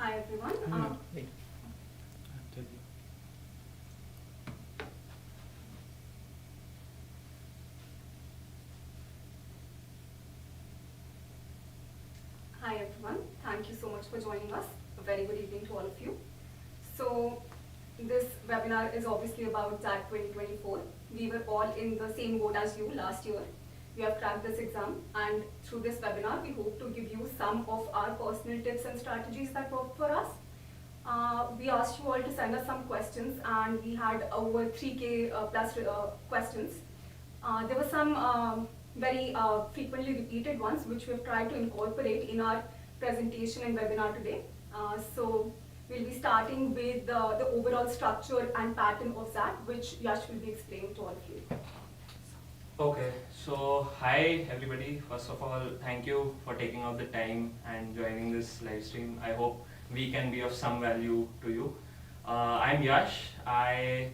Hi everyone. Wait. Hi everyone. Thank you so much for joining us. A very good evening to all of you. So this webinar is obviously about XAT 2024. We were all in the same boat as you last year. We have cracked this exam, and through this webinar we hope to give you some of our personal tips and strategies that worked for us. We asked you all to send us some questions, and we had over 3K plus questions. There were some very frequently repeated ones which we have tried to incorporate in our presentation and webinar today. So we'll be starting with the overall structure and pattern of XAT, which Yash will be explaining to all of you. Okay, so hi everybody. First of all, thank you for taking out the time and joining this live stream. I hope we can be of some value to you. I'm Yash. I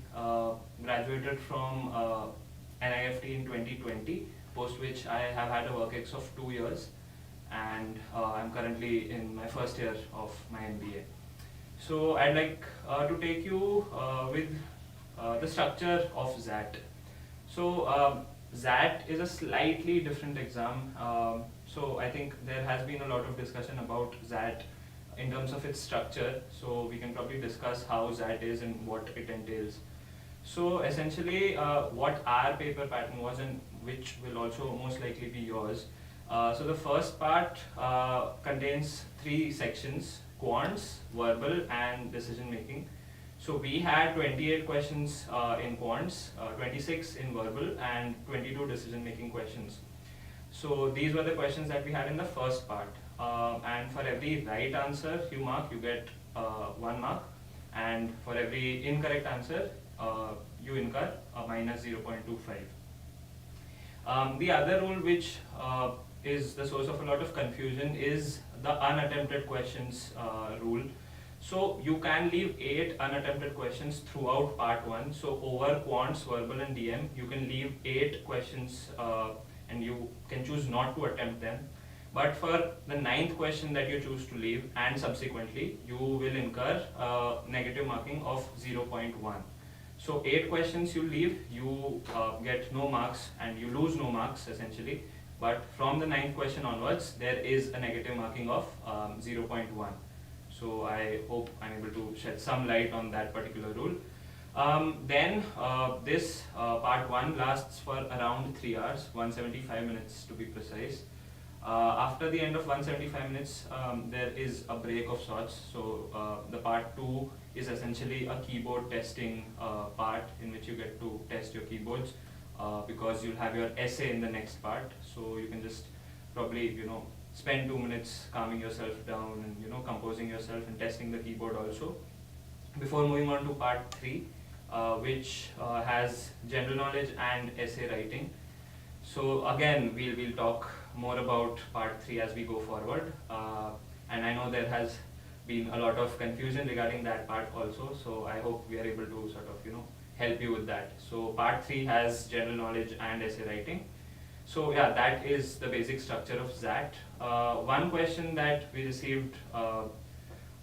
graduated from NIFT in 2020, post which I have had a work ex of 2 years, and I'm currently in my first year of my MBA. So I'd like to take you with the structure of XAT. So XAT is a slightly different exam. So I think there has been a lot of discussion about XAT in terms of its structure. So we can probably discuss how XAT is and what it entails. So essentially what our paper pattern was, and which will also most likely be yours. So the first part contains 3 sections: quants, verbal and decision making. So we had 28 questions in quants, 26 in verbal and 22 decision making questions. So these were the questions that we had in the first part. And for every right answer you get 1 mark, and for every incorrect answer you incur a minus 0.25. The other rule which is the source of a lot of confusion is the unattempted questions rule. So you can leave 8 unattempted questions throughout part 1. So over quants, verbal and DM, you can leave 8 questions and you can choose not to attempt them. But for the 9th question that you choose to leave, and subsequently, you will incur negative marking of 0.1. So 8 questions you leave, you get no marks and you lose no marks essentially. But from the 9th question onwards, there is a negative marking of 0.1. So I hope I'm able to shed some light on that particular rule. Then this part 1 lasts for around 3 hours, 175 minutes to be precise. After the end of 175 minutes, there is a break of sorts. So the part 2 is essentially a keyboard testing part in which you get to test your keyboards because you'll have your essay in the next part. So you can just probably, spend 2 minutes calming yourself down and, composing yourself and testing the keyboard also. Before moving on to part 3, which has general knowledge and essay writing. So again, we'll talk more about part 3 as we go forward, and I know there has been a lot of confusion regarding that part also, so I hope we are able to sort of help you with that. So part 3 has general knowledge and essay writing. So yeah, that is the basic structure of XAT. One question that we received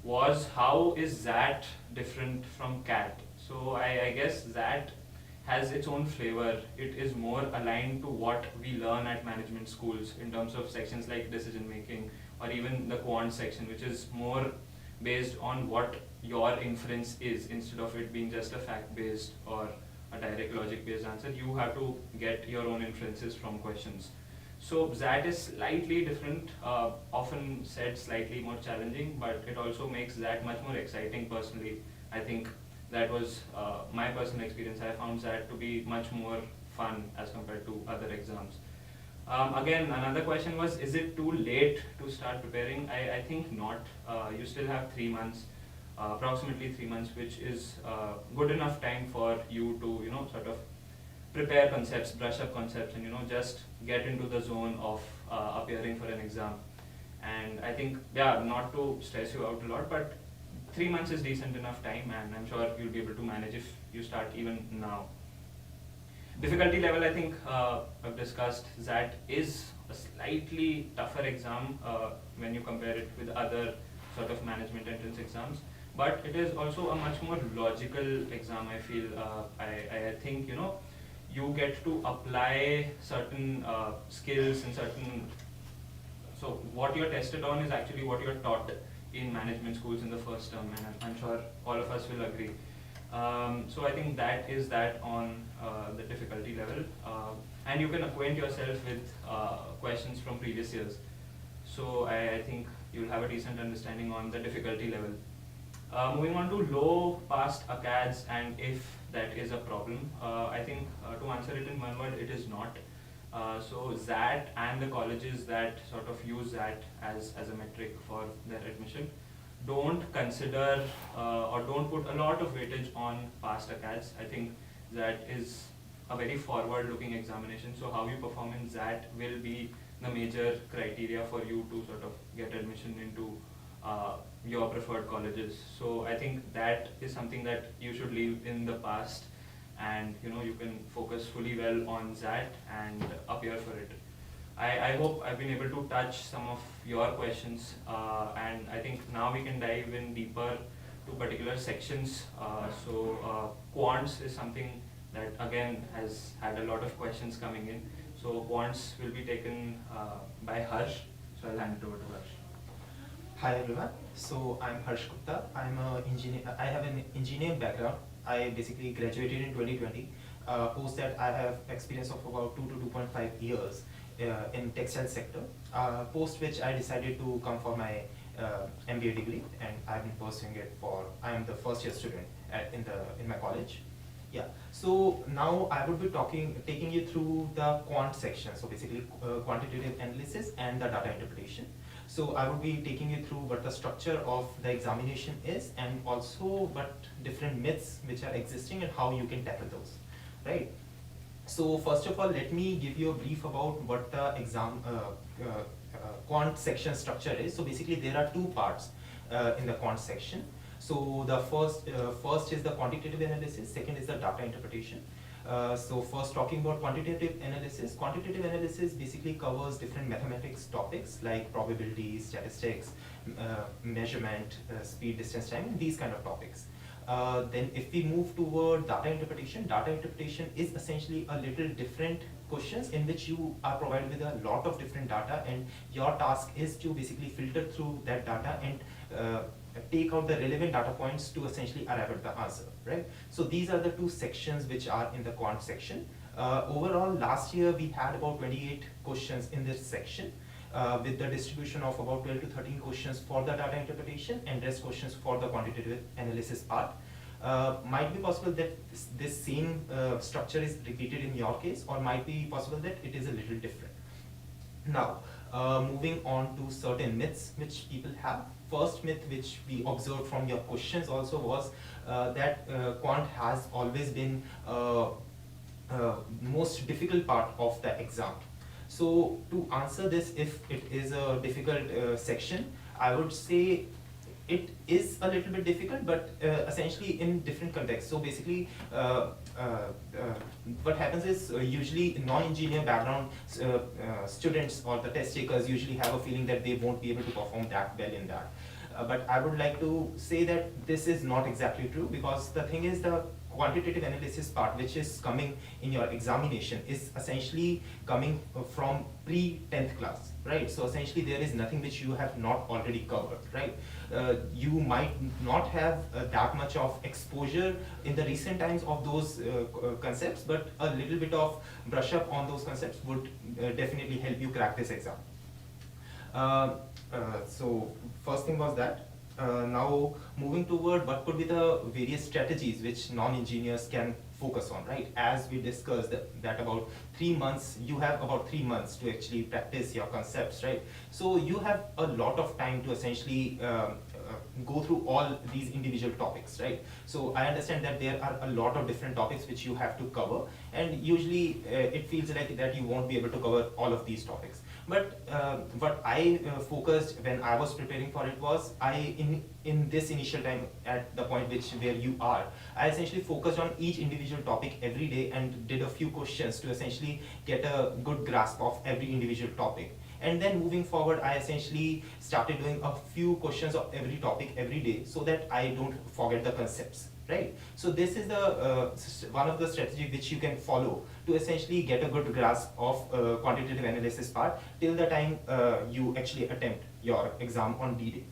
was, how is XAT different from CAT? So I guess XAT has its own flavor. It is more aligned to what we learn at management schools in terms of sections like decision making, or even the quant section, which is more based on what your inference is, instead of it being just a fact based or a direct logic based answer. You have to get your own inferences from questions. So XAT is slightly different, often said slightly more challenging, but it also makes XAT much more exciting personally. I think that was my personal experience. I found XAT to be much more fun as compared to other exams. Again, another question was, is it too late to start preparing? I think not. You still have 3 months, approximately 3 months, which is good enough time for you to sort of prepare concepts, brush up concepts, and just get into the zone of appearing for an exam. And I think, yeah, not to stress you out a lot, but 3 months is decent enough time, and I'm sure you'll be able to manage if you start even now. Difficulty level, I think I've discussed. XAT is a slightly tougher exam when you compare it with other sort of management entrance exams, but it is also a much more logical exam. I feel I think you get to apply certain skills and certain. So what you're tested on is actually what you're taught in management schools in the first term, and I'm sure all of us will agree. So I think that is that on the difficulty level, and you can acquaint yourself with questions from previous years. So I think you'll have a decent understanding on the difficulty level. Moving on to low past ACADS and if that is a problem, I think to answer it in one word, it is not. So XAT and the colleges that sort of use that as a metric for their admission don't consider or don't put a lot of weightage on past ACADS. I think that is a very forward-looking examination. So how you perform in XAT will be the major criteria for you to sort of get admission into your preferred colleges. So I think that is something that you should leave in the past, and you can focus fully well on XAT and appear for it. I hope I've been able to touch some of your questions, and I think now we can dive in deeper to particular sections. So quants is something that again has had a lot of questions coming in. So quants will be taken by Harsh. So I'll hand it over to Harsh. Hi everyone. So I'm Harsh Gupta. I'm an engineer. I have an engineering background. I basically graduated in 2020. Post that I have experience of about 2 to 2.5 years in textile sector. Post which I decided to come for my MBA degree, and I've been pursuing it for. I am the first year student in my college. Yeah. So now I would be taking you through the quant section. So basically quantitative analysis and the data interpretation. So I would be taking you through what the structure of the examination is, and also what different myths which are existing and how you can tackle those, right? So first of all, let me give you a brief about what the exam quant section structure is. So basically there are two parts in the quant section. So the first is the quantitative analysis, second is the data interpretation. So first talking about quantitative analysis basically covers different mathematics topics like probability, statistics, measurement, speed, distance, time, and these kind of topics. Then if we move toward data interpretation is essentially a little different questions in which you are provided with a lot of different data, and your task is to basically filter through that data and take out the relevant data points to essentially arrive at the answer, right? So these are the two sections which are in the quant section. Overall, last year we had about 28 questions in this section, with the distribution of about 12 to 13 questions for the data interpretation and rest questions for the quantitative analysis part. Might be possible that this same structure is repeated in your case, or might be possible that it is a little different. Now, moving on to certain myths which people have. First myth which we observed from your questions also was that quant has always been most difficult part of the exam. So to answer this, if it is a difficult section, I would say it is a little bit difficult, but essentially in different contexts. So basically what happens is usually non-engineer background students or the test takers usually have a feeling that they won't be able to perform that well in that. But I would like to say that this is not exactly true, because the thing is the quantitative analysis part which is coming in your examination is essentially coming from pre-10th class, right? So essentially there is nothing which you have not already covered, right? You might not have that much of exposure in the recent times of those concepts, but a little bit of brush up on those concepts would definitely help you crack this exam. So first thing was that. Now moving toward what could be the various strategies which non-engineers can focus on, right? As we discussed that about 3 months, you have about 3 months to actually practice your concepts, right? So you have a lot of time to essentially go through all these individual topics, right? So I understand that there are a lot of different topics which you have to cover, and usually it feels like that you won't be able to cover all of these topics. But what I focused when I was preparing for it was, in this initial time at the point where you are, I essentially focused on each individual topic every day and did a few questions to essentially get a good grasp of every individual topic. And then moving forward, I essentially started doing a few questions of every topic every day so that I don't forget the concepts, right? So this is the one of the strategy which you can follow to essentially get a good grasp of quantitative analysis part till the time you actually attempt your exam on D-Day.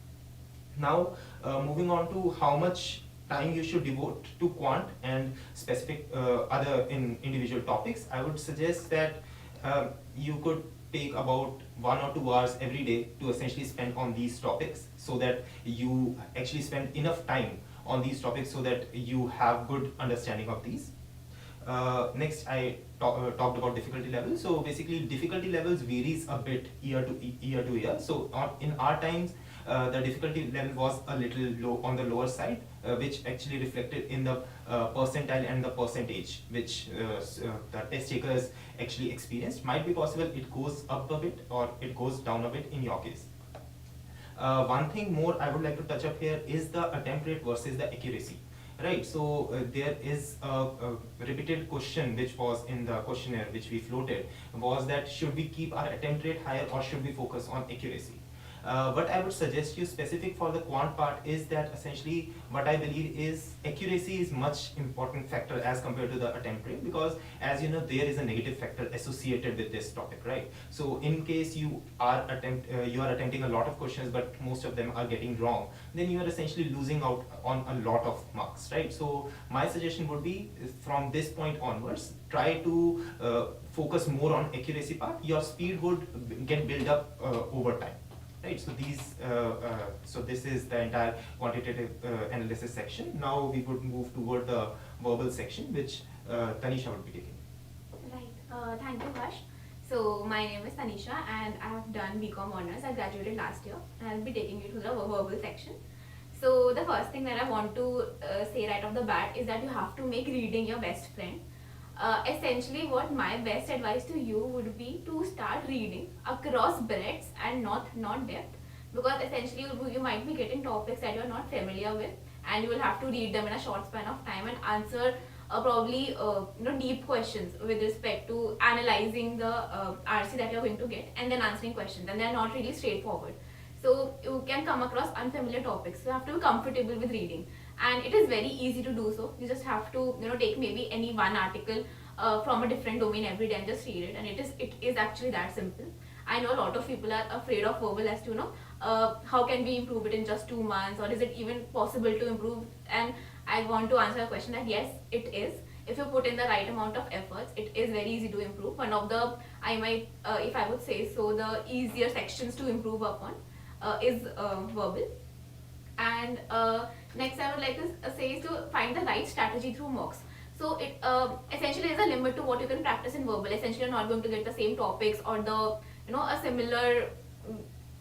Now, moving on to how much time you should devote to quant and specific other individual topics, I would suggest that you could take about 1 or 2 hours every day to essentially spend on these topics so that you actually spend enough time on these topics so that you have good understanding of these. Next, I talked about difficulty levels. So basically, difficulty levels varies a bit year to year. So in our times, the difficulty level was a little low on the lower side, which actually reflected in the percentile and the percentage which the test takers actually experienced. Might be possible it goes up a bit or it goes down a bit in your case. One thing more I would like to touch up here is the attempt rate versus the accuracy. Right, so there is a repeated question which was in the questionnaire which we floated, was that should we keep our attempt rate higher or should we focus on accuracy? What I would suggest you specific for the quant part is that essentially what I believe is accuracy is much important factor as compared to the attempt rate, because as you know there is a negative factor associated with this topic, right? So in case you are attempting a lot of questions but most of them are getting wrong, then you are essentially losing out on a lot of marks, right? So my suggestion would be from this point onwards, try to focus more on accuracy part. Your speed would get built up over time. Right, so so this is the entire quantitative analysis section. Now we would move toward the verbal section, which Tanisha would be taking. Right, thank you, Harsh. So my name is Tanisha and I have done BCom Honors. I graduated last year and I'll be taking you to the verbal section. So the first thing that I want to say right off the bat is that you have to make reading your best friend. Essentially what my best advice to you would be to start reading across breadths and not depth, because essentially you might be getting topics that you're not familiar with and you will have to read them in a short span of time and answer probably deep questions with respect to analyzing the RC that you're going to get and then answering questions, and they're not really straightforward. So you can come across unfamiliar topics. You have to be comfortable with reading, and it is very easy to do so. You just have to take maybe any one article from a different domain every day and just read it, and it is actually that simple. I know a lot of people are afraid of verbal as to how can we improve it in just 2 months, or is it even possible to improve? And I want to answer a question that yes, it is. If you put in the right amount of efforts, it is very easy to improve. One of the, if I would say so, the easier sections to improve upon is verbal. And next I would like to say is to find the right strategy through mocks. So it essentially is a limit to what you can practice in verbal. Essentially you're not going to get the same topics or the a similar,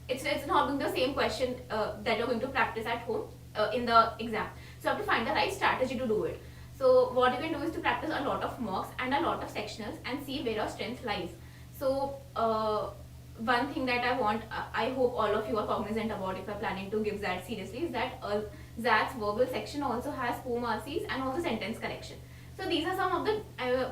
it's not going to be the same question that you're going to practice at home in the exam. So you have to find the right strategy to do it. So what you can do is to practice a lot of mocks and a lot of sectionals and see where your strength lies. So one thing that I hope all of you are cognizant about if you're planning to give XAT seriously is that XAT's verbal section also has poem RCs and also sentence correction. So these are some of the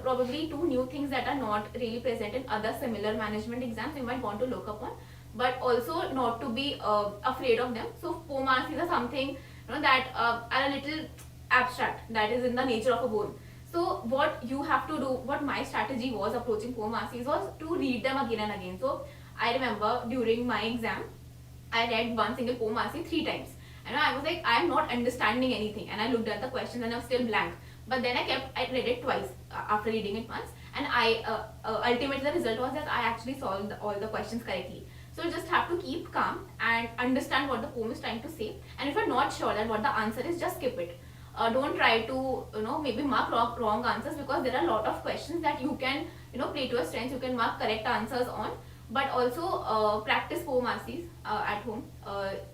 probably 2 new things that are not really present in other similar management exams you might want to look upon, but also not to be afraid of them. So poem RCs are something that are a little abstract, that is in the nature of a poem. So what you have to do, what my strategy was approaching poem RCs was to read them again and again. So I remember during my exam, I read one single poem RC 3 times. And I was like, I am not understanding anything. And I looked at the questions and I was still blank. But then I read it twice after reading it once. And ultimately the result was that I actually solved all the questions correctly. So you just have to keep calm and understand what the poem is trying to say. And if you're not sure that what the answer is, just skip it. Don't try to maybe mark wrong answers, because there are a lot of questions that you can play to your strengths. You can mark correct answers on. But also practice poem RCs at home.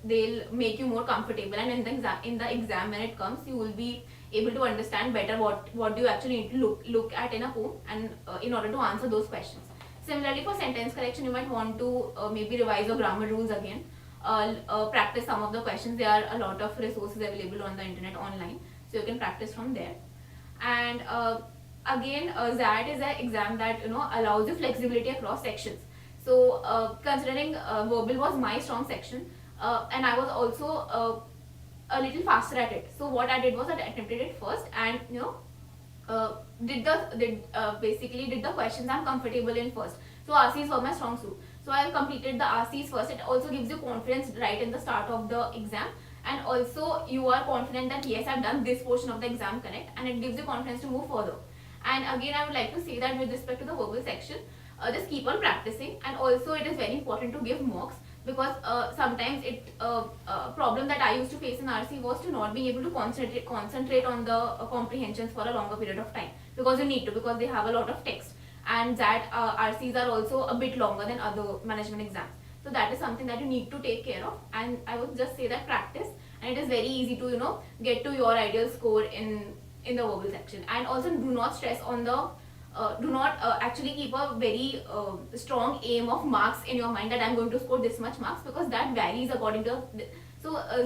They'll make you more comfortable, and in the exam when it comes, you will be able to understand better what do you actually need to look at in a poem, and in order to answer those questions. Similarly, for sentence correction, you might want to maybe revise your grammar rules again. Practice some of the questions. There are a lot of resources available on the internet online, so you can practice from there. And again, XAT is an exam that allows you flexibility across sections. So considering verbal was my strong section, and I was also a little faster at it. So what I did was I attempted it first, and basically did the questions I'm comfortable in first. So RCs were my strong suit. So I completed the RCs first. It also gives you confidence right in the start of the exam, and also you are confident that yes, I've done this portion of the exam correct, and it gives you confidence to move further. And again, I would like to say that with respect to the verbal section, just keep on practicing, and also it is very important to give mocks, because sometimes problem that I used to face in RC was to not being able to concentrate on the comprehensions for a longer period of time, because you need to, because they have a lot of text, and that RCs are also a bit longer than other management exams. So that is something that you need to take care of, and I would just say that practice, and it is very easy to get to your ideal score in the verbal section. And also do not stress on the do not actually keep a very strong aim of marks in your mind that I'm going to score this much marks, because that varies according to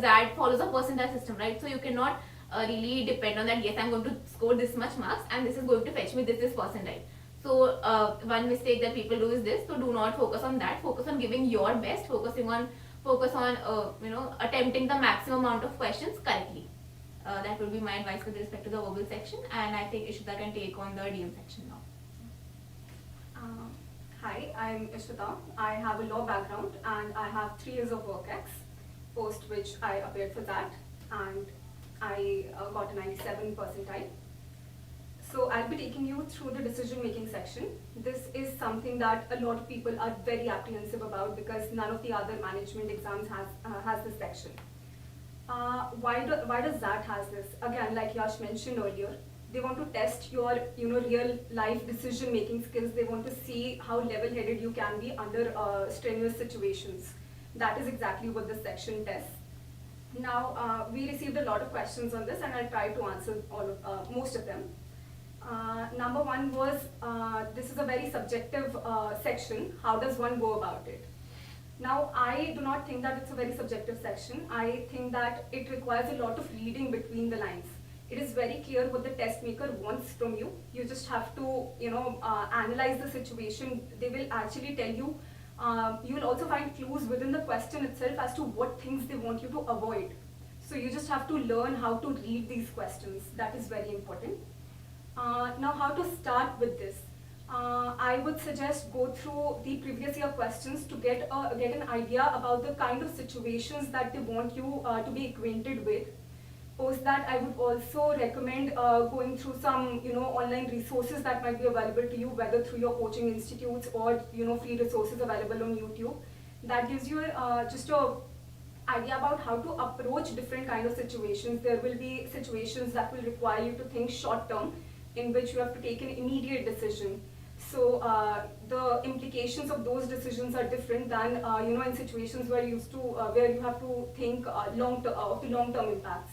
that follows a percentile system, right? So you cannot really depend on that, yes, I'm going to score this much marks and this is going to fetch me this percentile. So one mistake that people do is this. So do not focus on that. Focus on giving your best. Focus on attempting the maximum amount of questions correctly. That would be my advice with respect to the verbal section, and I think Ishita can take on the DM section now. Hi, I'm Ishita. I have a law background and I have 3 years of work ex, post which I appeared for that, and I got a 97 percentile. So I'll be taking you through the decision making section. This is something that a lot of people are very apprehensive about, because none of the other management exams has this section. Why does that has this? Again, like Yash mentioned earlier, they want to test your real life decision making skills. They want to see how level headed you can be under strenuous situations. That is exactly what this section tests. Now we received a lot of questions on this, and I'll try to answer most of them. Number one was, this is a very subjective section. How does one go about it? Now, I do not think that it's a very subjective section. I think that it requires a lot of reading between the lines. It is very clear what the test maker wants from you. You just have to, analyze the situation. They will actually tell you. You will also find clues within the question itself as to what things they want you to avoid. So you just have to learn how to read these questions. That is very important. Now, how to start with this? I would suggest go through the previous year questions to get an idea about the kind of situations that they want you to be acquainted with. Post that, I would also recommend going through some online resources that might be available to you, whether through your coaching institutes or free resources available on YouTube. That gives you just a idea about how to approach different kind of situations. There will be situations that will require you to think short term, in which you have to take an immediate decision. So the implications of those decisions are different than in situations where you have to think of the long-term impacts.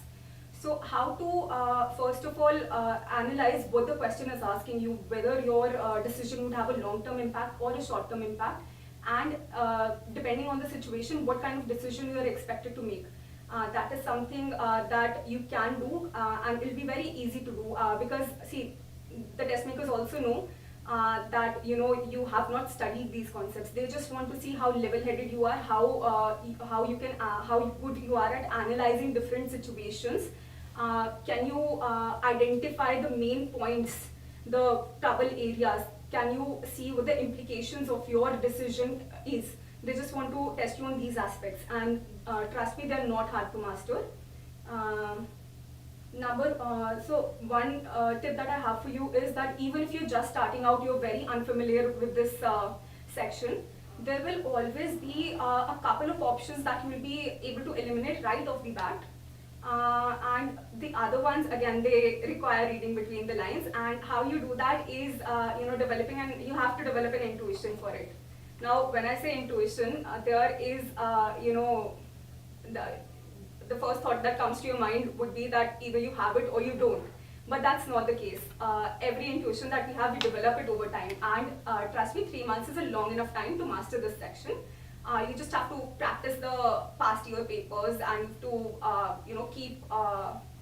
So how to first of all analyze what the question is asking you, whether your decision would have a long-term impact or a short-term impact, and depending on the situation, what kind of decision you are expected to make. That is something that you can do, and it will be very easy to do, because see, the test makers also know that you have not studied these concepts. They just want to see how level-headed you are, how good you are at analyzing different situations. Can you identify the main points, the trouble areas? Can you see what the implications of your decision is? They just want to test you on these aspects, and trust me, they're not hard to master. So one tip that I have for you is that even if you're just starting out, you're very unfamiliar with this section, there will always be a couple of options that you will be able to eliminate right off the bat. And the other ones, again, they require reading between the lines, and how you do that is developing, and you have to develop an intuition for it. Now, when I say intuition, there is the first thought that comes to your mind would be that either you have it or you don't. But that's not the case. Every intuition that we have, we develop it over time. And trust me, 3 months is a long enough time to master this section. You just have to practice the past year papers and to keep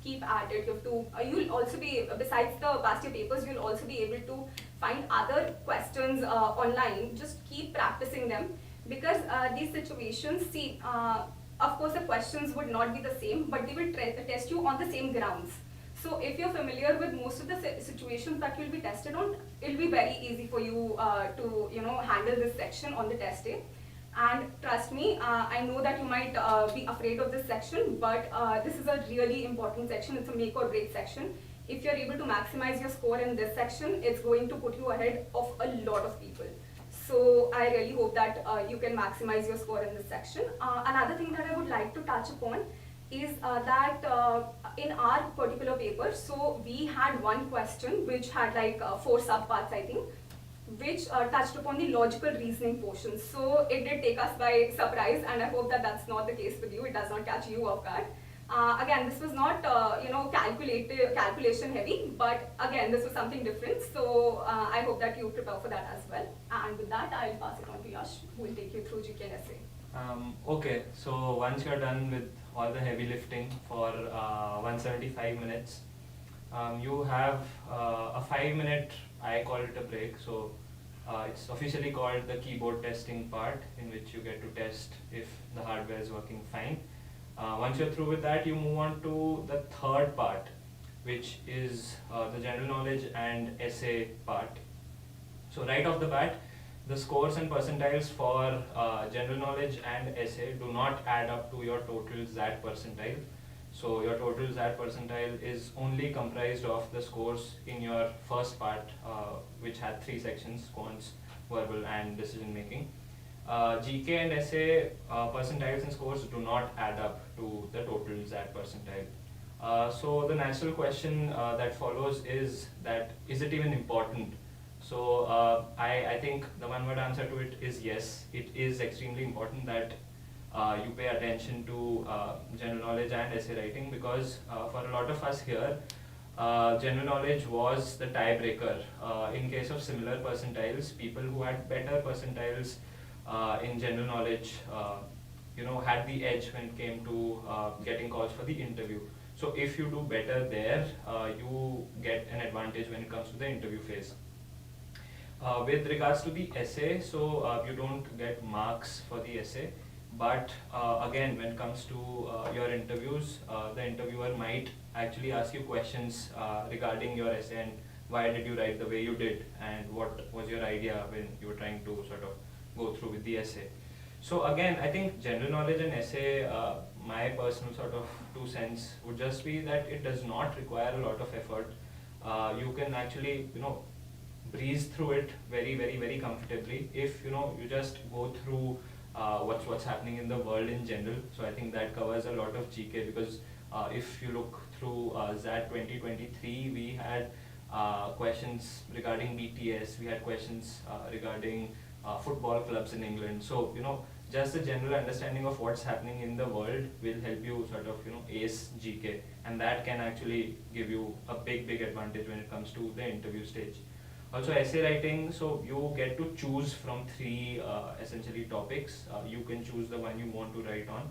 keep at it. You have to, you'll also be, besides the past year papers, you'll also be able to find other questions online. Just keep practicing them, because these situations, see, of course the questions would not be the same, but they will test you on the same grounds. So if you're familiar with most of the situations that you'll be tested on, it'll be very easy for you to handle this section on the test day. And trust me, I know that you might be afraid of this section, but this is a really important section. It's a make or break section. If you're able to maximize your score in this section, it's going to put you ahead of a lot of people. So I really hope that you can maximize your score in this section. Another thing that I would like to touch upon is that in our particular paper, so we had one question which had like 4 subparts, I think, which touched upon the logical reasoning portion. So it did take us by surprise, and I hope that that's not the case with you. It does not catch you off guard. Again, this was not calculation heavy, but again, this was something different. So I hope that you prepare for that as well. And with that, I'll pass it on to Yash, who will take you through GK and essay. Okay, so once you're done with all the heavy lifting for 175 minutes, you have a 5-minute, I call it a break. So it's officially called the keyboard testing part, in which you get to test if the hardware is working fine. Once you're through with that, you move on to the third part, which is the general knowledge and essay part. So right off the bat, the scores and percentiles for general knowledge and essay do not add up to your total XAT percentile. So your total XAT percentile is only comprised of the scores in your first part, which had 3 sections: quants, verbal, and decision making. GK and essay percentiles and scores do not add up to the total XAT percentile. So the natural question that follows is that, is it even important? So I think the one-word answer to it is yes. It is extremely important that you pay attention to general knowledge and essay writing, because for a lot of us here, general knowledge was the tiebreaker. In case of similar percentiles, people who had better percentiles in general knowledge had the edge when it came to getting calls for the interview. So if you do better there, you get an advantage when it comes to the interview phase. With regards to the essay, so you don't get marks for the essay, but again, when it comes to your interviews, the interviewer might actually ask you questions regarding your essay and why did you write the way you did, and what was your idea when you were trying to sort of go through with the essay. So again, I think general knowledge and essay, my personal sort of 2 cents would just be that it does not require a lot of effort. You can actually, breeze through it very comfortably if you just go through what's happening in the world in general. So I think that covers a lot of GK, because if you look through XAT 2023, we had questions regarding BTS, we had questions regarding football clubs in England. So just a general understanding of what's happening in the world will help you sort of ace GK, and that can actually give you a big advantage when it comes to the interview stage. Also essay writing, so you get to choose from 3 essentially topics. You can choose the one you want to write on,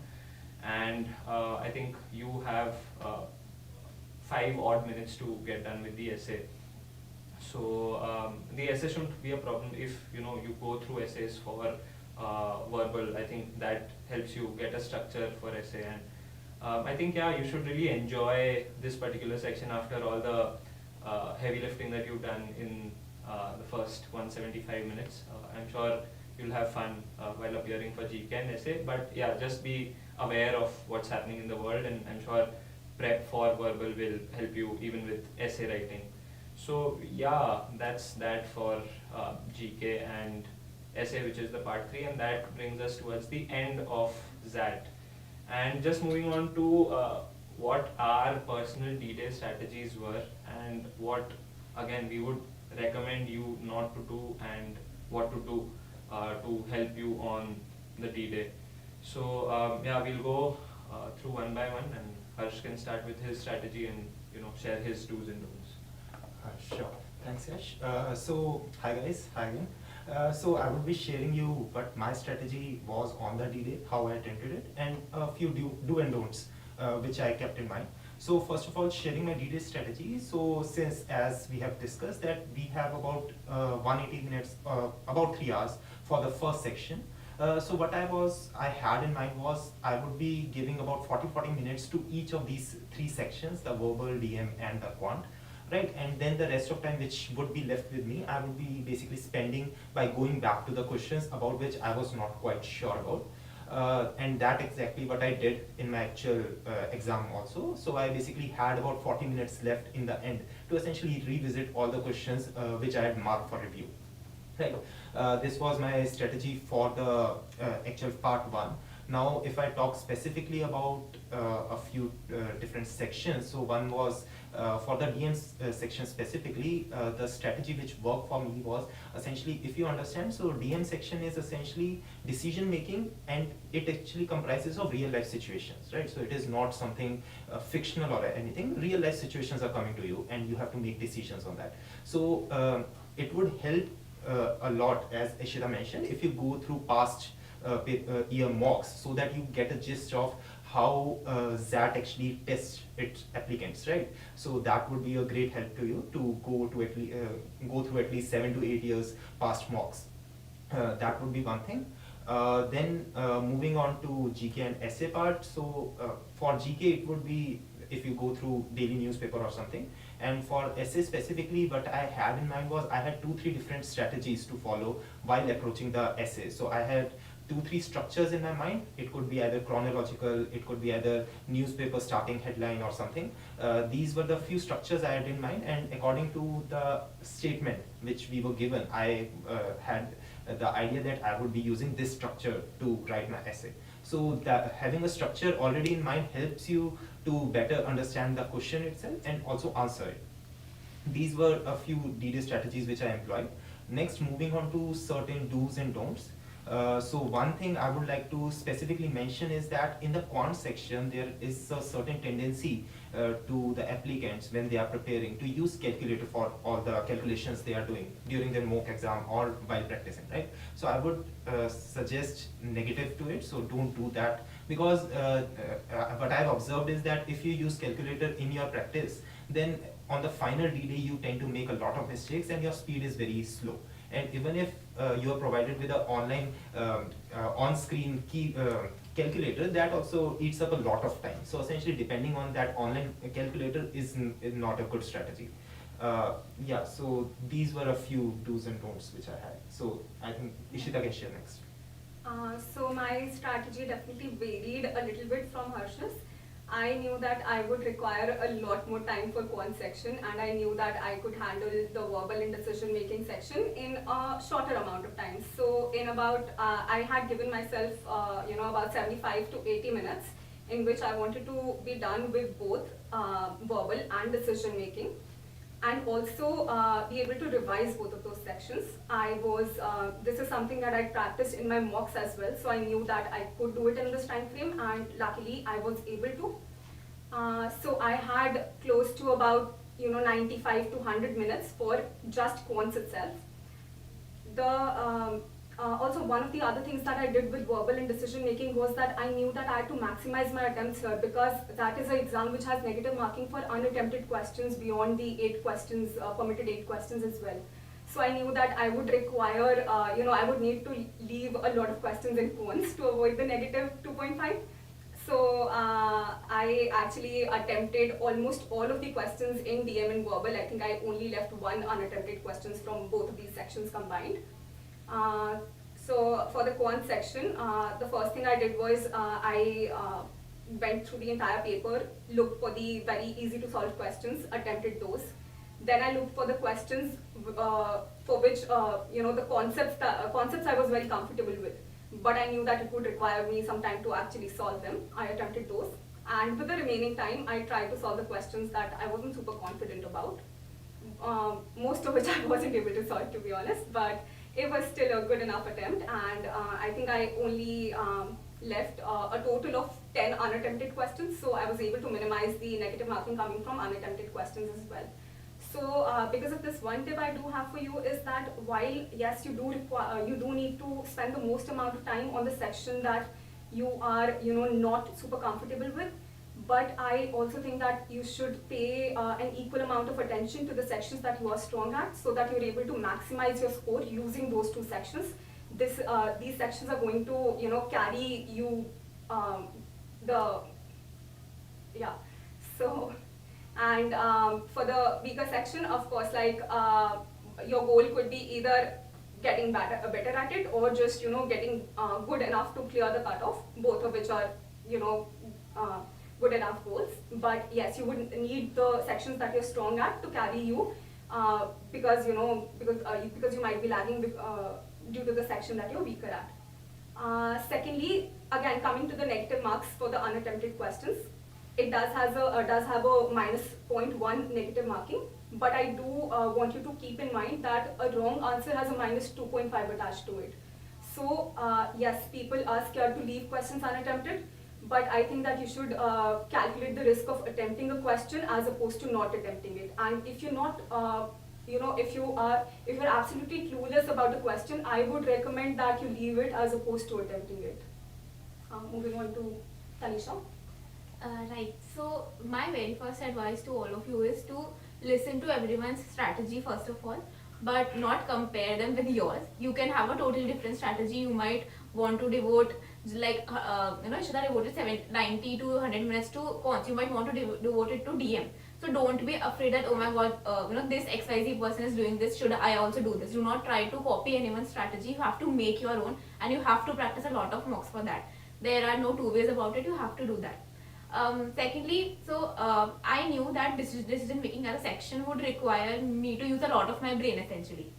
and I think you have 5 odd minutes to get done with the essay. So the essay shouldn't be a problem if you go through essays for verbal. I think that helps you get a structure for essay, and I think you should really enjoy this particular section after all the heavy lifting that you've done in the first 175 minutes. I'm sure you'll have fun while appearing for GK and essay, but just be aware of what's happening in the world, and I'm sure prep for verbal will help you even with essay writing. So that's that for GK and essay, which is the part 3, and that brings us towards the end of XAT. And just moving on to what our personal D-Day strategies were, and what again we would recommend you not to do, and what to do to help you on the D-Day. So we'll go through one by one, and Harsh can start with his strategy and share his do's and don'ts. Sure. Thanks, Yash. So hi guys, hi again. So I will be sharing you what my strategy was on the D-Day, how I attempted it, and a few do and don'ts which I kept in mind. So first of all, sharing my detailed strategy. So since, as we have discussed, that we have about 180 minutes, about 3 hours for the first section. So what I had in mind was I would be giving about 40 minutes to each of these 3 sections, the verbal, DM and the quant. Right, and then the rest of time which would be left with me, I would be basically spending by going back to the questions about which I was not quite sure about. And that exactly what I did in my actual exam also. So I basically had about 40 minutes left in the end to essentially revisit all the questions which I had marked for review. Right. This was my strategy for the actual part 1. Now, if I talk specifically about a few different sections, so one was for the DM section specifically, the strategy which worked for me was essentially, if you understand, so DM section is essentially decision making, and it actually comprises of real life situations, right? So it is not something fictional or anything. Real life situations are coming to you and you have to make decisions on that. So it would help a lot, as Ishita mentioned, if you go through past year mocks, so that you get a gist of how XAT actually tests its applicants, right? So that would be a great help to you to go through at least 7 to 8 years past mocks. That would be one thing. Then moving on to GK and essay part. So for GK, it would be if you go through daily newspaper or something. And for essay specifically, what I had in mind was I had 2-3 different strategies to follow while approaching the essay. So I had 2-3 structures in my mind. It could be either chronological, it could be either newspaper starting headline or something. These were the few structures I had in mind, and according to the statement which we were given, I had the idea that I would be using this structure to write my essay. So that having a structure already in mind helps you to better understand the question itself and also answer it. These were a few DD strategies which I employed. Next, moving on to certain do's and don'ts. So one thing I would like to specifically mention is that in the quant section, there is a certain tendency to the applicants when they are preparing to use calculator for all the calculations they are doing during their mock exam or while practicing, right? So I would suggest negative to it, so don't do that, because what I've observed is that if you use calculator in your practice, then on the final D-Day you tend to make a lot of mistakes and your speed is very slow. And even if you are provided with an online on-screen key calculator, that also eats up a lot of time. So essentially depending on that online calculator is not a good strategy. Yeah, so these were a few do's and don'ts which I had. So I think Ishita can share next. So my strategy definitely varied a little bit from Harsh's. I knew that I would require a lot more time for quant section, and I knew that I could handle the verbal and decision making section in a shorter amount of time. So in about, I had given myself, about 75 to 80 minutes in which I wanted to be done with both verbal and decision making, and also be able to revise both of those sections. This is something that I practiced in my mocks as well, so I knew that I could do it in this time frame, and luckily I was able to. So I had close to about 95 to 100 minutes for just quants itself. Also, one of the other things that I did with verbal and decision making was that I knew that I had to maximize my attempts here, because that is an exam which has negative marking for unattempted questions beyond the 8 questions, permitted 8 questions as well. So I knew that I would require, I would need to leave a lot of questions in quants to avoid the negative 2.5. So I actually attempted almost all of the questions in DM and verbal. I think I only left 1 unattempted questions from both of these sections combined. So for the quant section, the first thing I did was I went through the entire paper, looked for the very easy to solve questions, attempted those. Then I looked for the questions for which the concepts I was very comfortable with, but I knew that it would require me some time to actually solve them. I attempted those, and with the remaining time, I tried to solve the questions that I wasn't super confident about, most of which I wasn't able to solve, to be honest, but it was still a good enough attempt, and I think I only left a total of 10 unattempted questions, so I was able to minimize the negative marking coming from unattempted questions as well. So because of this, one tip I do have for you is that while yes, you do need to spend the most amount of time on the section that you are not super comfortable with, but I also think that you should pay an equal amount of attention to the sections that you are strong at, so that you're able to maximize your score using those two sections. These sections are going to, carry you the, yeah. So, and for the weaker section, of course, like your goal could be either getting better at it, or just getting good enough to clear the cutoff, both of which are good enough goals. But yes, you would need the sections that you're strong at to carry you, because because you might be lagging due to the section that you're weaker at. Secondly, again, coming to the negative marks for the unattempted questions, it does have a minus 0.1 negative marking, but I do want you to keep in mind that a wrong answer has a minus 2.5 attached to it. So yes, people are scared to leave questions unattempted, but I think that you should calculate the risk of attempting a question as opposed to not attempting it. And if you're not, if you're absolutely clueless about the question, I would recommend that you leave it as opposed to attempting it. Moving on to Tanisha. Right. So my very first advice to all of you is to listen to everyone's strategy first of all, but not compare them with yours. You can have a totally different strategy. You might want to devote, like Ishita devoted 90 to 100 minutes to cons. You might want to devote it to DM. So don't be afraid that, oh my god, this XYZ person is doing this, should I also do this? Do not try to copy anyone's strategy. You have to make your own, and you have to practice a lot of mocks for that. There are no two ways about it. You have to do that. Secondly, so I knew that decision making as a section would require me to use a lot of my brain essentially.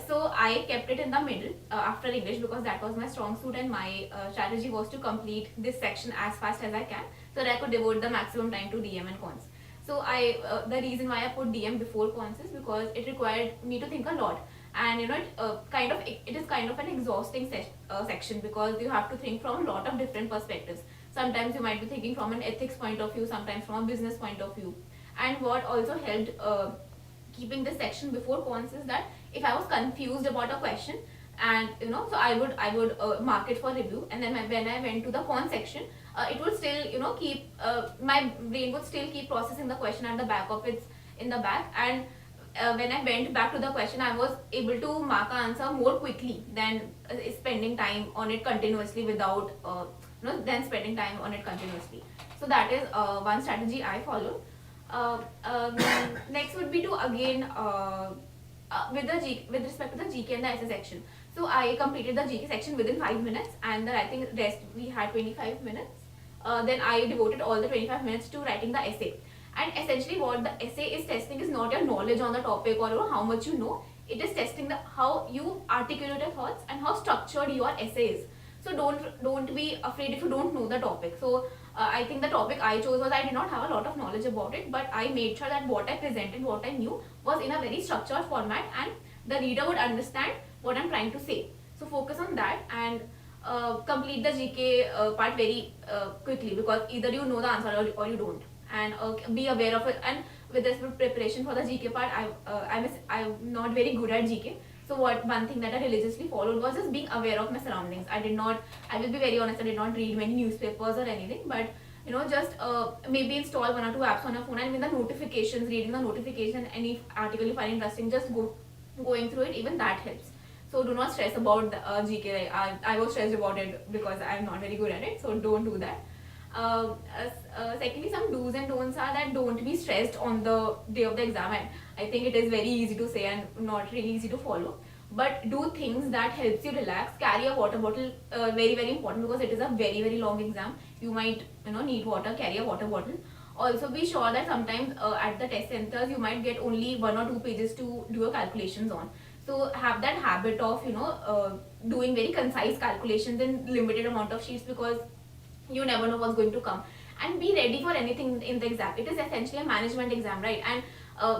So I kept it in the middle after English, because that was my strong suit, and my strategy was to complete this section as fast as I can, so that I could devote the maximum time to DM and cons. So the reason why I put DM before cons is because it required me to think a lot, and it is kind of an exhausting section, because you have to think from a lot of different perspectives. Sometimes you might be thinking from an ethics point of view, sometimes from a business point of view. And what also helped keeping this section before cons is that if I was confused about a question, and so I would mark it for review, and then when I went to the con section, it would still keep my brain would still keep processing the question at the back of its in the back, and when I went back to the question, I was able to mark an answer more quickly than spending time on it continuously without than spending time on it continuously. So that is one strategy I followed. Next would be to again with respect to the GK and the essay section. So I completed the GK section within 5 minutes, and then I think rest we had 25 minutes. Then I devoted all the 25 minutes to writing the essay. And essentially what the essay is testing is not your knowledge on the topic or how much you know. It is testing how you articulate your thoughts and how structured your essay is. So don't be afraid if you don't know the topic. So I think the topic I chose was, I did not have a lot of knowledge about it, but I made sure that what I presented, what I knew, was in a very structured format, and the reader would understand what I'm trying to say. So focus on that and complete the GK part very quickly, because either you know the answer or you don't, and be aware of it. And with this preparation for the GK part, I'm not very good at GK. So one thing that I religiously followed was just being aware of my surroundings. I will be very honest, I did not read many newspapers or anything, but just maybe install 1 or 2 apps on your phone, and with the notifications, reading the notification, any article you find interesting, just going through it, even that helps. So do not stress about the GK. I was stressed about it because I'm not very good at it, so don't do that. Secondly, some do's and don'ts are that don't be stressed on the day of the exam. And I think it is very easy to say and not really easy to follow, but do things that helps you relax. Carry a water bottle, very very important, because it is a very very long exam. You might need water. Carry a water bottle. Also be sure that sometimes at the test centers you might get only 1 or 2 pages to do your calculations on. So have that habit of doing very concise calculations in limited amount of sheets, because you never know what's going to come. And be ready for anything in the exam. It is essentially a management exam, right? And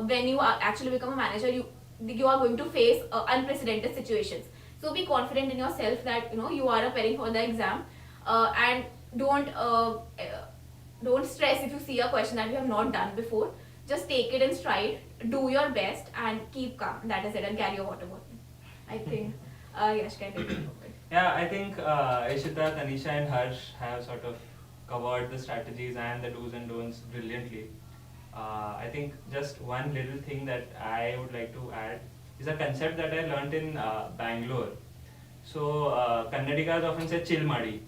when you actually become a manager, you are going to face unprecedented situations. So be confident in yourself that you are preparing for the exam, and don't stress if you see a question that you have not done before. Just take it in stride, do your best, and keep calm. That is it, and carry your water bottle. I think Yash can take it forward. Yeah, I think Ishita, Tanisha and Harsh have sort of covered the strategies and the do's and don'ts brilliantly. I think just one little thing that I would like to add is a concept that I learned in Bangalore. So Kannadigas often say chill madi.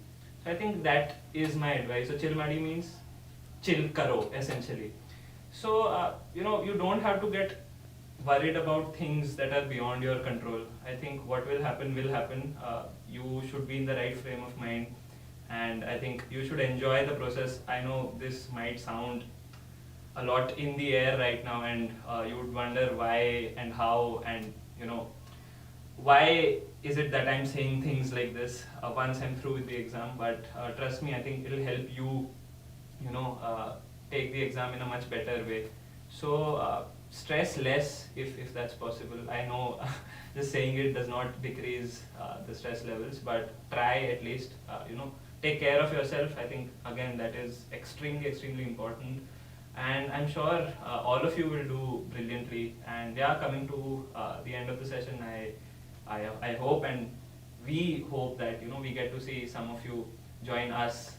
So I think that is my advice. So chill madi means chill karo essentially. So you know, you don't have to get worried about things that are beyond your control. I think what will happen will happen. You should be in the right frame of mind, and I think you should enjoy the process. I know this might sound a lot in the air right now, and you would wonder why and how, and you know, why is it that I'm saying things like this once I'm through with the exam. But trust me, I think it'll help you, you know, take the exam in a much better way. So stress less if that's possible. I know just saying it does not decrease the stress levels, but try at least, you know, take care of yourself. I think again that is extremely important, and I'm sure all of you will do brilliantly. And yeah, coming to the end of the session, I hope, and we hope that, you know, we get to see some of you join us,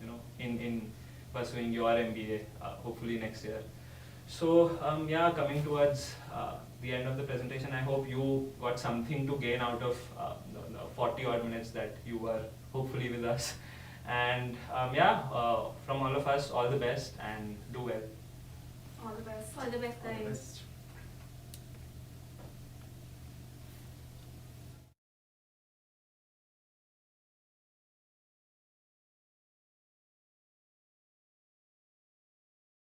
you know, in pursuing your MBA, hopefully next year. So yeah, coming towards the end of the presentation, I hope you got something to gain out of the 40 odd minutes that you were hopefully with us. And yeah, from all of us, all the best and do well. All the best. All the best, All the guys. best.